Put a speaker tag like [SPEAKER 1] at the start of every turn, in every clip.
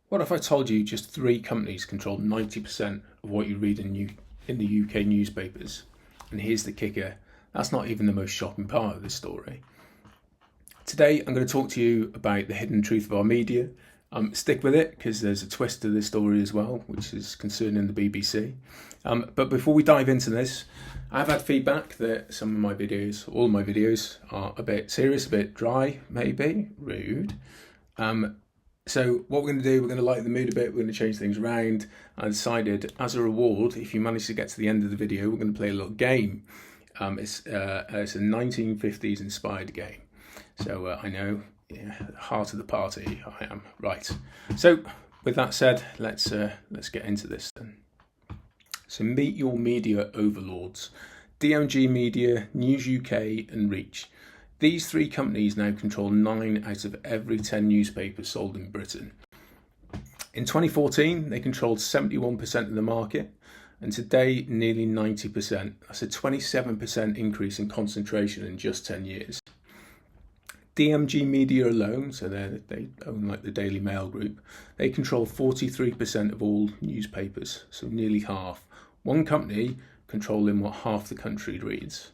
[SPEAKER 1] What if I told you just three companies control 90% of what you read in the UK newspapers? And here's the kicker, that's not even the most shocking part of this story. Today I'm going to talk to you about the hidden truth of our media. Stick with it because there's a twist to this story as well, which is concerning the BBC. But before we dive into this, I've had feedback that some of my videos, all of my videos, are a bit serious, a bit dry, maybe, rude. So what we're going to do, we're going to lighten the mood a bit, we're going to change things around. I decided as a reward, if you manage to get to the end of the video, we're going to play a little game. It's a 1950s inspired game. So I know, heart of the party, I am. Right. So with that said, let's get into this then. So meet your media overlords. DMG Media, News UK and Reach. These three companies now control 9 out of every 10 newspapers sold in Britain. In 2014, they controlled 71% of the market, and today nearly 90%. That's a 27% increase in concentration in just 10 years. DMG Media alone, so they own like the Daily Mail group, they control 43% of all newspapers, so nearly half. One company controlling what half the country reads.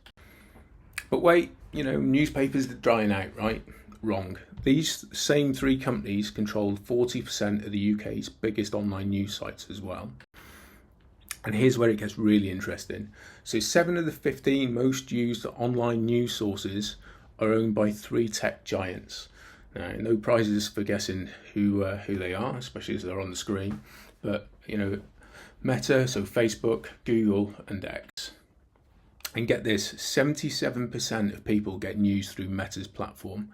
[SPEAKER 1] But wait, newspapers are drying out, right? Wrong. These same three companies control 40% of the UK's biggest online news sites as well. And here's where it gets really interesting. So 7 of the 15 most used online news sources are owned by 3 tech giants. Now, no prizes for guessing who they are, especially as they're on the screen. But, Meta, so Facebook, Google and X. And get this, 77% of people get news through Meta's platform.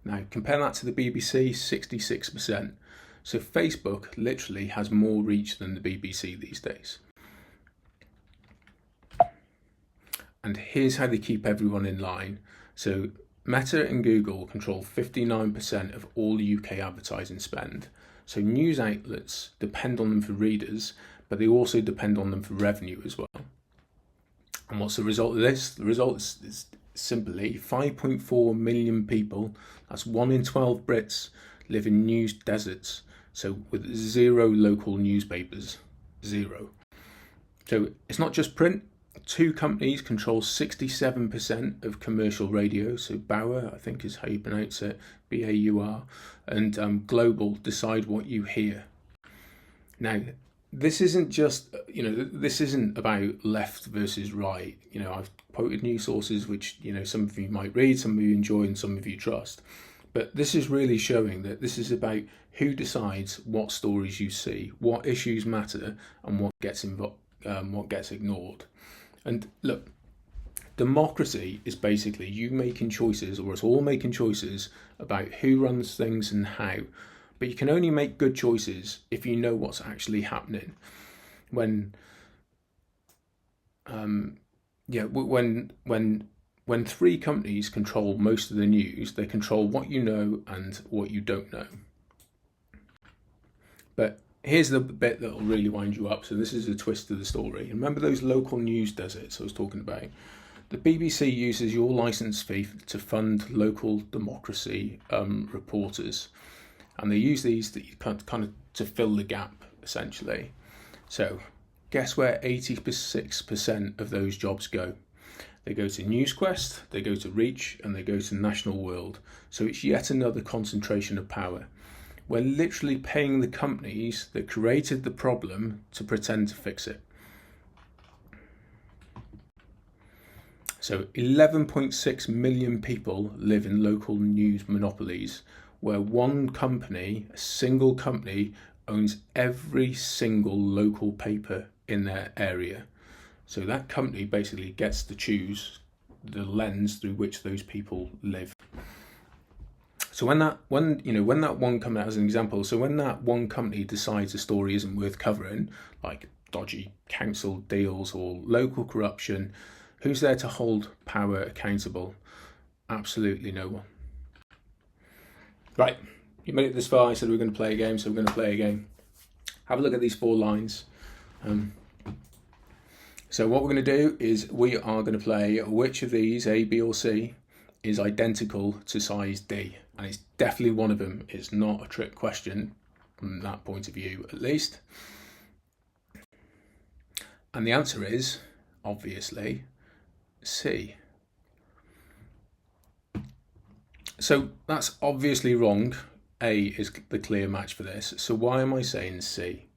[SPEAKER 1] Now, compare that to the BBC, 66%. So Facebook literally has more reach than the BBC these days. And here's how they keep everyone in line. So Meta and Google control 59% of all UK advertising spend. So news outlets depend on them for readers, but they also depend on them for revenue as well. And what's the result of this? The result is simply 5.4 million people, that's 1 in 12 Brits, live in news deserts, so with 0 local newspapers, 0. So it's not just print. 2 companies control 67% of commercial radio, so Bauer, I think is how you pronounce it, B-A-U-R, and Global decide what you hear. Now, this isn't just, this isn't about left versus right. I've quoted news sources which, some of you might read, some of you enjoy and some of you trust. But this is really showing that this is about who decides what stories you see, what issues matter and what gets ignored. And look, democracy is basically you making choices, or us all making choices about who runs things and how. But you can only make good choices if you know what's actually happening. When 3 companies control most of the news, they control what you know and what you don't know. But here's the bit that will really wind you up. So this is a twist to the story. Remember those local news deserts I was talking about? The BBC uses your license fee to fund local democracy reporters. And they use these kind of to fill the gap, essentially. So guess where 86% of those jobs go? They go to NewsQuest, they go to Reach, and they go to National World. So it's yet another concentration of power. We're literally paying the companies that created the problem to pretend to fix it. So 11.6 million people live in local news monopolies, where one company, a single company, owns every single local paper in their area. So that company basically gets to choose the lens through which those people live. So when that one company, as an example, so when that one company decides a story isn't worth covering, like dodgy council deals or local corruption, who's there to hold power accountable? Absolutely no one. Right, you made it this far. I said we were going to play a game, so we're going to play a game. Have a look at these 4 lines. So what we're going to do is we are going to play which of these, A, B or C, is identical to size D. And it's definitely one of them. It's not a trick question. from that point of view at least. And the answer is, obviously, C. So that's obviously wrong. A is the clear match for this. So why am I saying C?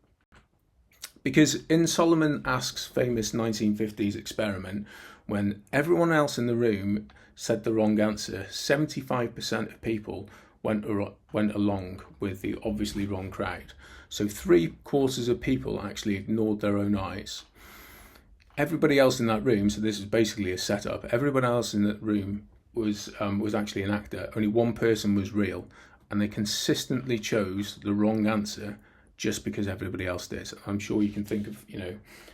[SPEAKER 1] Because in Solomon Ask's famous 1950s experiment, when everyone else in the room said the wrong answer, 75% of people went along with the obviously wrong crowd. So 3/4 of people actually ignored their own eyes. Everybody else in that room, so this is basically a setup, everyone else in that room was actually an actor. Only one person was real, and they consistently chose the wrong answer just because everybody else did. I'm sure you can think of,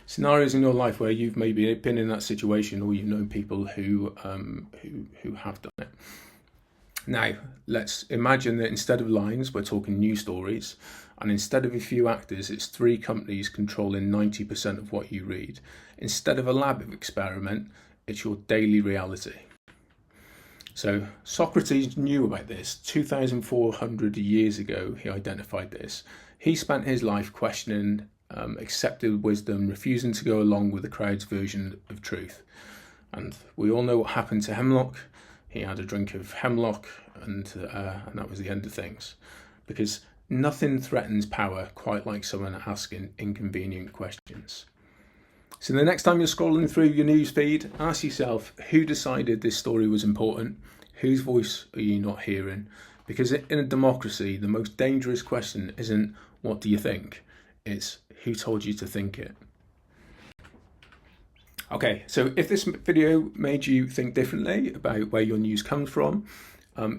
[SPEAKER 1] scenarios in your life where you've maybe been in that situation, or you've known people who have done it. Now, let's imagine that instead of lines, we're talking news stories, and instead of a few actors, it's 3 companies controlling 90% of what you read. Instead of a lab experiment, it's your daily reality. So Socrates knew about this. 2,400 years ago, he identified this. He spent his life questioning accepted wisdom, refusing to go along with the crowd's version of truth. And we all know what happened to Hemlock. He had a drink of hemlock, and that was the end of things. Because nothing threatens power quite like someone asking inconvenient questions. So the next time you're scrolling through your news feed, ask yourself, who decided this story was important? Whose voice are you not hearing? Because in a democracy, the most dangerous question isn't what do you think? It's who told you to think it? Okay, so if this video made you think differently about where your news comes from,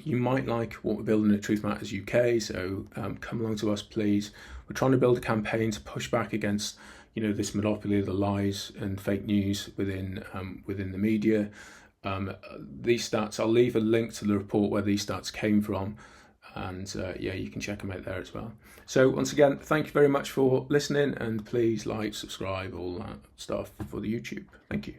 [SPEAKER 1] you might like what we're building at Truth Matters UK, so come along to us, please. We're trying to build a campaign to push back against this monopoly of the lies and fake news within the media. These stats, I'll leave a link to the report where these stats came from, and you can check them out there as well. So once again, thank you very much for listening, and please like, subscribe, all that stuff for the YouTube. Thank you.